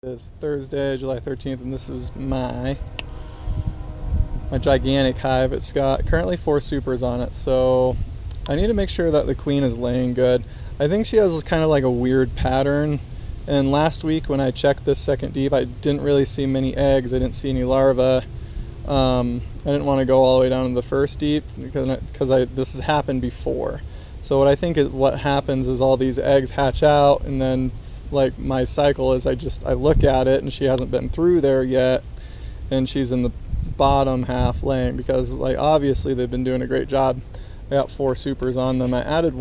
It's Thursday, July 13th, and this is my gigantic hive. It's got currently 4 supers on it, so I need to make sure that the queen is laying good. I think she has kind of like a weird pattern, and last week when I checked this second deep, I didn't really see many eggs. I didn't see any larvae. I didn't want to go all the way down to the first deep because this has happened before. So what I think is what happens is all these eggs hatch out, and then like my cycle is I look at it and she hasn't been through there yet, and she's in the bottom half laying, because like obviously they've been doing a great job. I got 4 supers on them. I added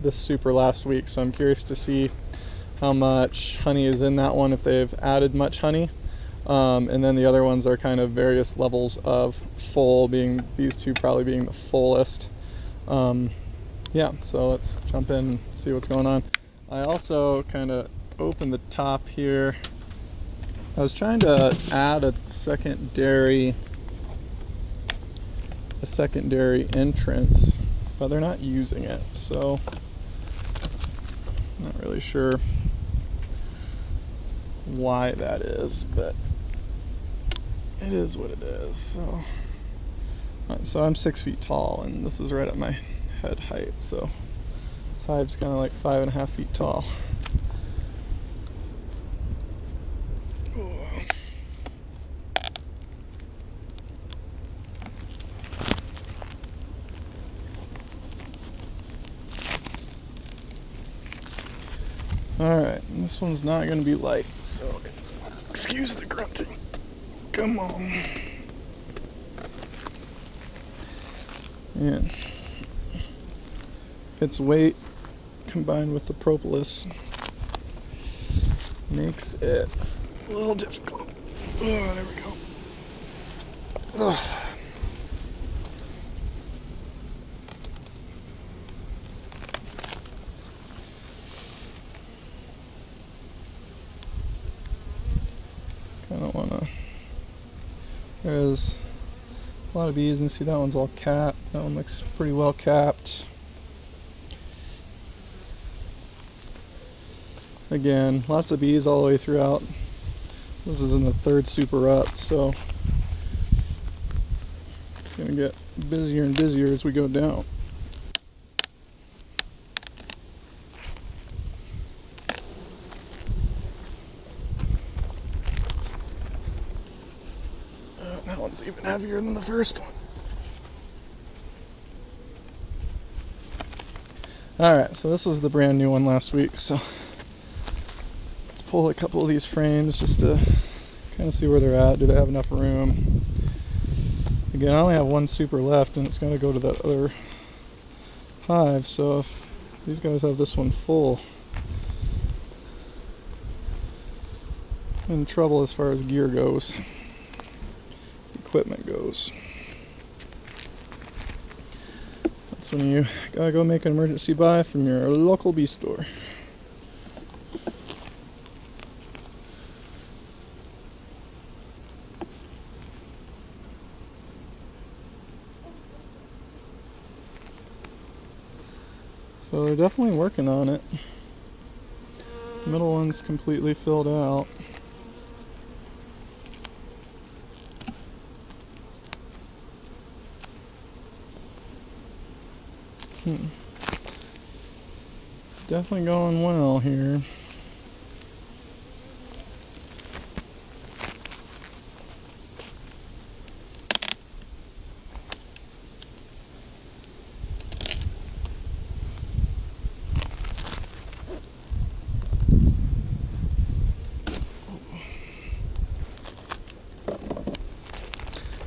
this super last week, so I'm curious to see how much honey is in that one, if they've added much honey. And then the other ones are kind of various levels of full, being these 2 probably being the fullest. Yeah, so let's jump in and see what's going on. I also kind of opened the top here. I was trying to add a secondary entrance, but they're not using it, so I'm not really sure why that is, but it is what it is. So I'm 6 feet tall, and this is right at my head height, so this hive's kind of like 5.5 feet tall. Alright, this one's not going to be light, so excuse the grunting. Come on. And its weight combined with the propolis makes it a little difficult. Oh, there we go. Ugh. I don't want to. There's a lot of bees, and see that one's all capped. That one looks pretty well capped. Again, lots of bees all the way throughout. This is in the 3rd super up, so it's going to get busier and busier as we go down. That one's even heavier than the first one. Alright, so this was the brand new one last week, so let's pull a couple of these frames just to kind of see where they're at. Do they have enough room? Again, I only have 1 super left, and it's going to go to that other hive, so if these guys have this one full, I'm in trouble as far as gear goes. Equipment goes. That's when you gotta go make an emergency buy from your local bee store. So they're definitely working on it. The middle one's completely filled out. Definitely going well here.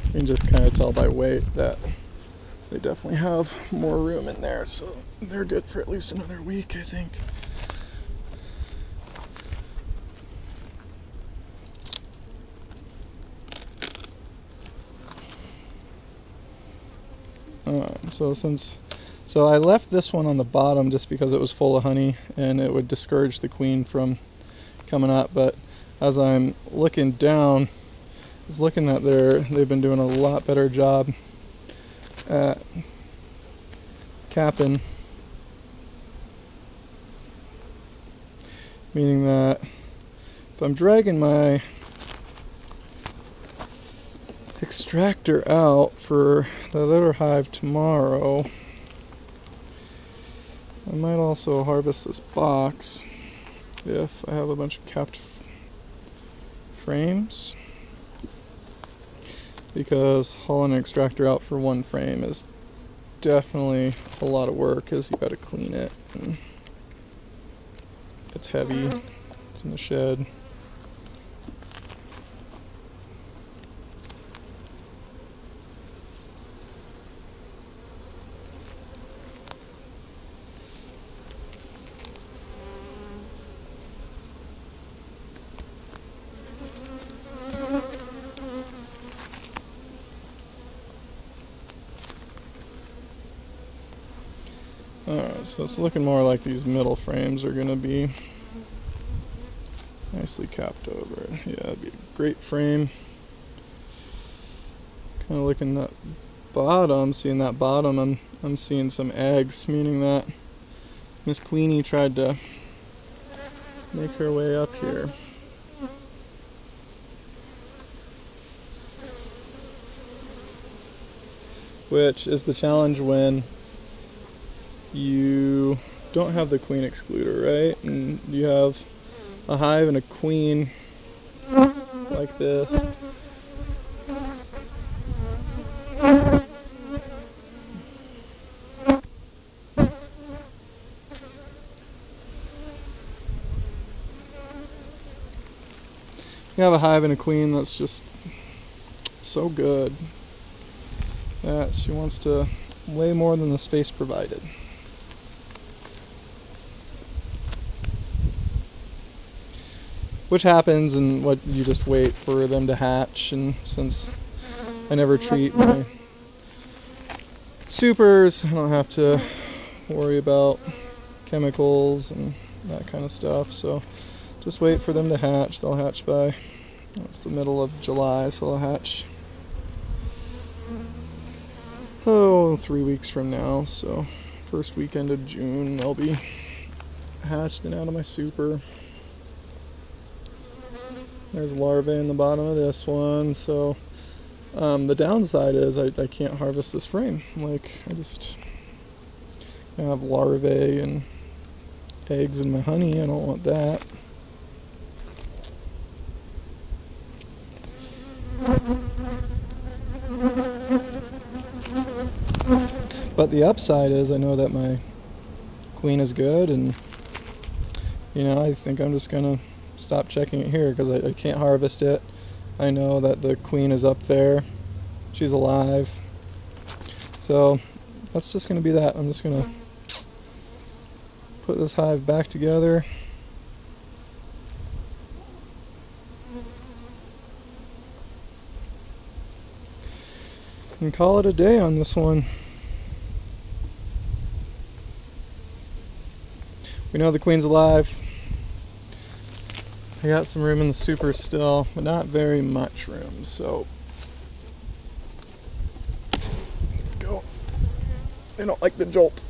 You can just kind of tell by weight that they definitely have more room in there, so they're good for at least another week, I think. So I left this one on the bottom just because it was full of honey and it would discourage the queen from coming up, but as I'm looking down, I was looking that they've been doing a lot better job at capping, meaning that if I'm dragging my extractor out for the other hive tomorrow, I might also harvest this box if I have a bunch of capped frames, because hauling an extractor out for one frame is definitely a lot of work, because you got to clean it and it's heavy, it's in the shed. Alright, so it's looking more like these middle frames are going to be nicely capped over. Yeah, it'd be a great frame. Kind of looking at that bottom, seeing that bottom, I'm seeing some eggs, meaning that Miss Queenie tried to make her way up here. Which is the challenge when you don't have the queen excluder, right? And you have a hive and a queen like this. You have a hive and a queen that's just so good that she wants to lay more than the space provided. Which happens, and what you just wait for them to hatch. And since I never treat my supers, I don't have to worry about chemicals and that kind of stuff. So just wait for them to hatch. They'll hatch by, it's the middle of July, so they'll hatch 3 weeks from now. So first weekend of June they'll be hatched and out of my super. There's larvae in the bottom of this one, so the downside is I can't harvest this frame. Like, I have larvae and eggs in my honey. I don't want that. But the upside is I know that my queen is good, and I think I'm just gonna stop checking it here because I can't harvest it. I know that the queen is up there. She's alive. So that's just going to be that. I'm just going to put this hive back together. And call it a day on this one. We know the queen's alive. I got some room in the super still, but not very much room, so go. They don't like the jolt.